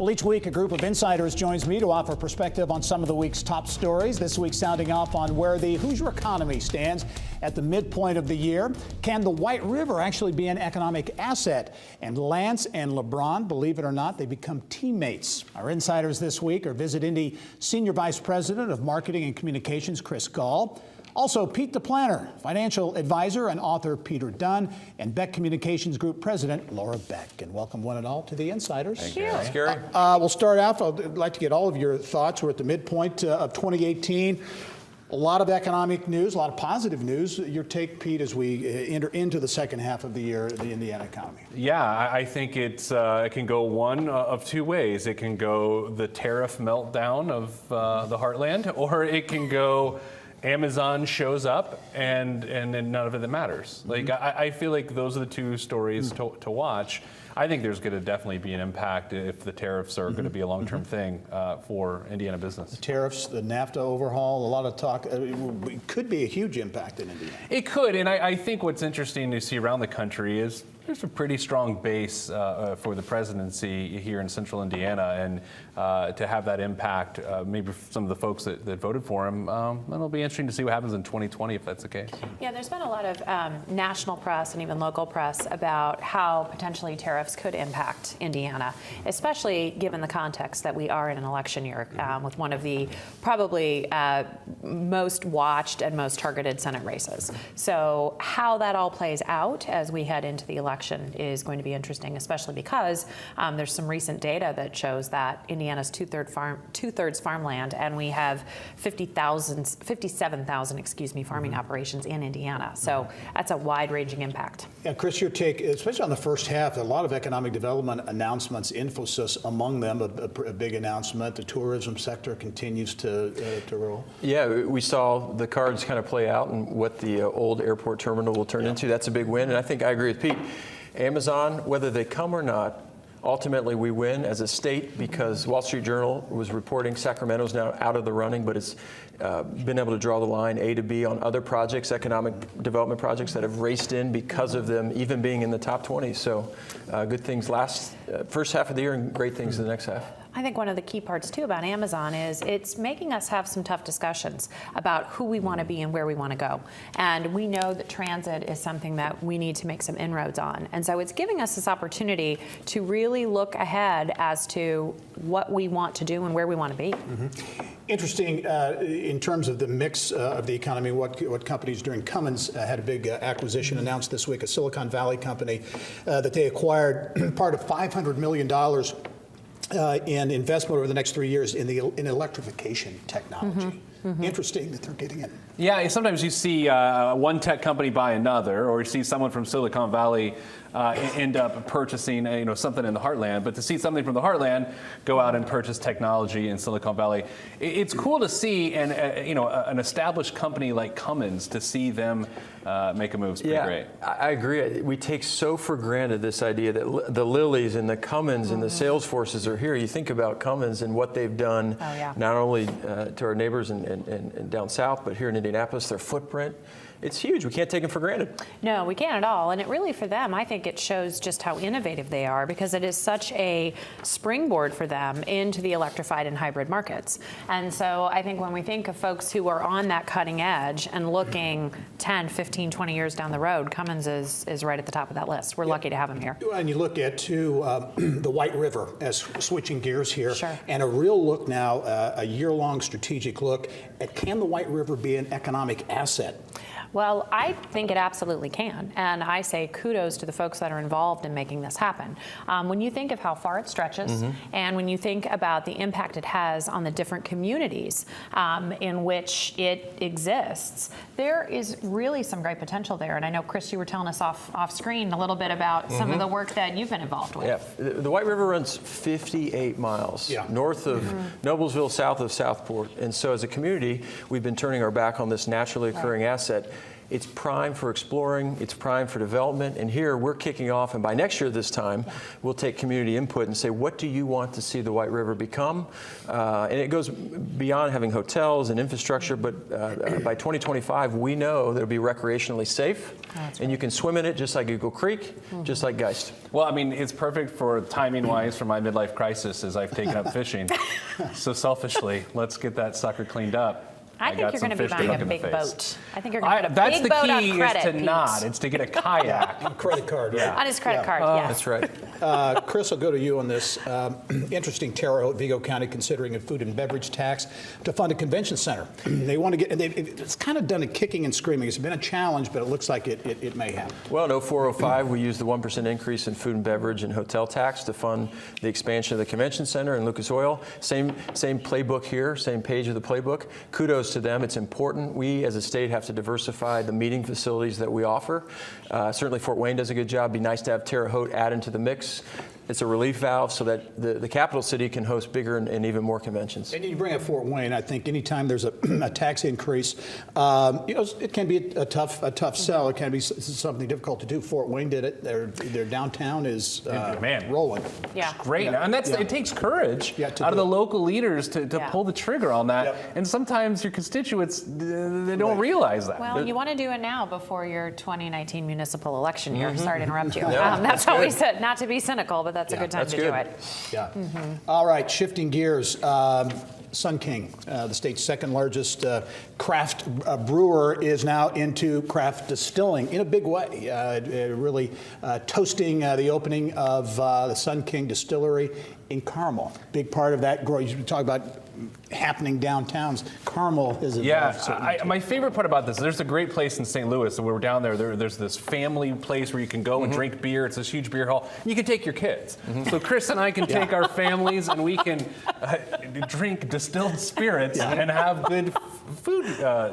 Well, each week a group of insiders joins me to offer perspective on some of the week's top stories. This week sounding off on where the Hoosier economy stands at the midpoint of the year. Can the White River actually be an economic asset? And Lance and LeBron, believe it or not, they become teammates. Our insiders this week are Visit Indy Senior Vice President of Marketing and Communications, Chris Gall. Also, Pete the Planner, financial advisor and author Peter Dunn, and Beck Communications Group President Laura Beck. And welcome one and all to the Insiders. Thank you. Thanks, Gary. We'll start off. I'd like to get all of your thoughts. We're at the midpoint of 2018. A lot of economic news, a lot of positive news. Your take, Pete, as we enter into the second half of the year, the Indiana economy. Yeah, I think it can go one of two ways. It can go the tariff meltdown of the heartland, or it can go Amazon shows up and none of it matters. Like, I feel like those are the two stories to watch. I think there's going to definitely be an impact if the tariffs are going to be a long-term thing for Indiana business. The tariffs, the NAFTA overhaul, a lot of talk. It could be a huge impact in Indiana. It could, and I think what's interesting to see around the country is there's a pretty strong base for the presidency here in central Indiana, and to have that impact, maybe some of the folks that voted for him, it'll be interesting to see what happens in 2020 if that's the case. Yeah, there's been a lot of national press and even local press about how potentially tariffs could impact Indiana, especially given the context that we are in an election year with one of the probably most watched and most targeted Senate races. So how that all plays out as we head into the election is going to be interesting, especially because there's some recent data that shows that Indiana's two-thirds farmland, and we have 57,000, farming operations in Indiana. So that's a wide-ranging impact. Yeah, Chris, your take, especially on the first half, a lot of economic development announcements, Infosys among them, a big announcement. The tourism sector continues to roll. Yeah, we saw the cards kind of play out and what the old airport terminal will turn into. That's a big win, and I think I agree with Pete. Amazon, whether they come or not, ultimately we win as a state because Wall Street Journal was reporting Sacramento's now out of the running, but it's been able to draw the line A to B on other projects, economic development projects that have raced in because of them even being in the top 20. So good things first half of the year and great things in the next half. I think one of the key parts, too, about Amazon is it's making us have some tough discussions about who we want to be and where we want to go. And we know that transit is something that we need to make some inroads on. And so it's giving us this opportunity to really look ahead as to what we want to do and where we want to be. Interesting in terms of the mix of the economy, what companies doing. Cummins had a big acquisition announced this week, a Silicon Valley company that they acquired part of $500 million in investment over the next 3 years in electrification technology. Interesting that they're getting in. Yeah, sometimes you see one tech company buy another, or you see someone from Silicon Valley end up purchasing something in the heartland. But to see something from the heartland go out and purchase technology in Silicon Valley, it's cool to see. And an established company like Cummins, to see them make a move is pretty great. I agree. We take so for granted this idea that the Lillys and the Cummins and the sales forces are here. You think about Cummins and what they've done, not only to our neighbors and down south, but here in Indianapolis, their footprint. It's huge. We can't take them for granted. No, we can't at all. And it really, for them, I think it shows just how innovative they are, because it is such a springboard for them into the electrified and hybrid markets. And so I think when we think of folks who are on that cutting edge and looking 10, 15, 20 years down the road, Cummins is right at the top of that list. We're lucky to have him here. And you look at, too, the White River, as switching gears here, Sure. and a real look now, a year-long strategic look at, can the White River be an economic asset? Well, I think it absolutely can. And I say kudos to the folks that are involved in making this happen. When you think of how far it stretches, and when you think about the impact it has on the different communities in which it exists, there is really some great potential there. And I know, Chris, you were telling us off screen a little bit about some of the work that you've been involved with. Yeah, the White River runs 58 miles north of Noblesville, south of Southport. And so as a community, we've been turning our back on this naturally occurring asset. it's prime for exploring, it's prime for development, and here we're kicking off, and by next year this time, we'll take community input and say, what do you want to see the White River become? And it goes beyond having hotels and infrastructure, but by 2025, we know that it'll be recreationally safe, and you can swim in it just like Eagle Creek, just like Geist. Well, I mean, it's perfect for timing-wise for my midlife crisis as I've taken up fishing. So selfishly, let's get that sucker cleaned up. I think you're going to be buying a big boat. I think you're going to get a That's big the boat on key credit, is to Pete. not. It's to get a kayak. Credit card, yeah. On his credit card, yes. That's right. Chris, I'll go to you on this. Interesting Terre Haute, Vigo County considering a food and beverage tax to fund a convention center. They want to get, it's kind of done a kicking and screaming. It's been a challenge, but it looks like it may happen. Well, in 0405, we used the 1% increase in food and beverage and hotel tax to fund the expansion of the convention center in Lucas Oil. Same playbook here, same page of the playbook. Kudos to them. It's important. We, as a state, have to diversify the meeting facilities that we offer. Certainly, Fort Wayne does a good job. It'd be nice to have Terre Haute add into the mix. It's a relief valve so that the capital city can host bigger and even more conventions. And you bring up Fort Wayne. I think anytime there's a tax increase, it can be a tough sell. It can be something difficult to do. Fort Wayne did it. Their downtown is rolling. Yeah. Great. Yeah. And Yeah. it takes courage Yeah, out to of do the it. local leaders to Yeah. pull the trigger on that. Yep. And sometimes your constituents, they don't realize that. Well, you want to do it now before your 2019 municipal election year. Sorry to interrupt you. Yeah, That's what we said, not to be cynical, but that's a good time that's to good. do it. Yeah. All right, shifting gears. Sun King, the state's second largest craft brewer, is now into craft distilling in a big way, really toasting the opening of the Sun King Distillery in Carmel. Big part of that growth. You talk about happening downtowns. Carmel is involved. Yeah, certainly, too. my favorite part about this, there's a great place in St. Louis. We were down there. There's this family place where you can go and drink beer. It's this huge beer hall. And you can take your kids. So Chris and I can take our families and we can drink distilled spirits and have good food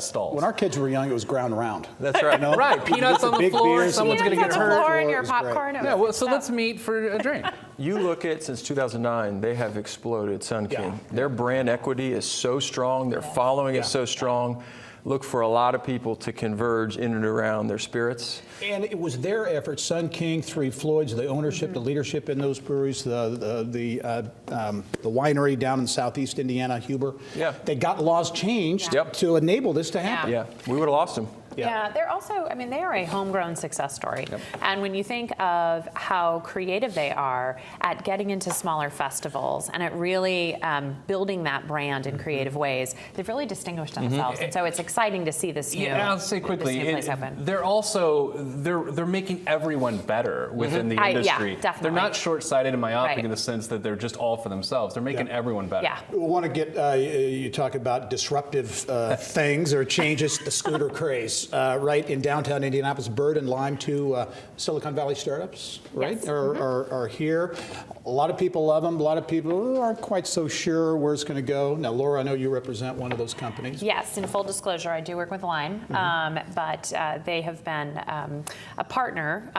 stalls. When our kids were young, it was ground round. That's right. No, Right, peanuts on the big floor, beers, someone's Peanuts gonna get on the hurt. floor and It your was great. popcorn. Yeah, well, so let's meet for a drink. You look at, since 2009, they have exploded, Sun King. Yeah. Their brand equity is so strong. Their following is so strong. Look for a lot of people to converge in and around their spirits. And it was their effort, Sun King, Three Floyds, the ownership, the leadership in those breweries, the winery down in southeast Indiana, Huber. Yeah. They got laws changed Yep. to enable this to happen. Yeah, we would have lost them. Yeah, they're also, I mean, they are a homegrown success story. And when you think of how creative they are at getting into smaller festivals and at really building that brand in creative ways, they've really distinguished themselves. And so it's exciting to see this new, Yeah, I'll say quickly, this new place open. they're also, they're making everyone better within the Yeah, industry. definitely. They're not short-sighted and myopic Right. in the sense that they're just all for themselves. They're making everyone better. Yeah. We want to get, you talk about disruptive things or changes, the scooter craze, right in downtown Indianapolis. Bird and Lime, two Silicon Valley startups, right, Yes. are here. A lot of people love them. A lot of people aren't quite so sure where it's going to go. Now, Laura, I know you represent one of those companies. Yes, in full disclosure, I do work with Lime, but they have been a partner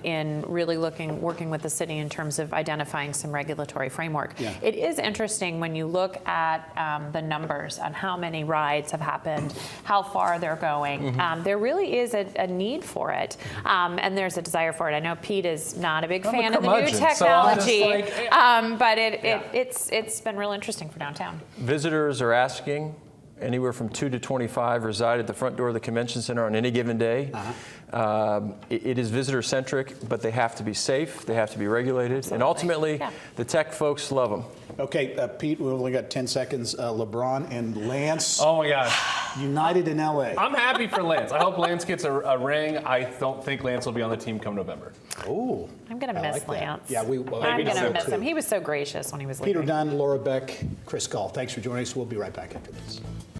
in really working with the city in terms of identifying some regulatory framework. Yeah. It is interesting when you look at the numbers on how many rides have happened, how far they're going. There really is a need for it, and there's a desire for it. I know Pete is not a big I'm a fan of the new curmudgeon, so I'm just technology, like, but it's been real interesting for downtown. Visitors are asking. Anywhere from 2 to 25 reside at the front door of the convention center on any given day. It is visitor-centric, but they have to be safe, they have to be regulated, and ultimately, the tech folks love them. Okay, Pete, we've only got 10 seconds. LeBron and Lance Oh my gosh. united in L.A. I'm happy for Lance. I hope Lance gets a ring. I don't think Lance will be on the team come November. Oh, I'm going to I miss like that. Lance. Yeah, I'm going to so miss too. him. He was so gracious when he was leaving. Peter Dunn, Laura Beck, Chris Gall. Thanks for joining us. We'll be right back after this.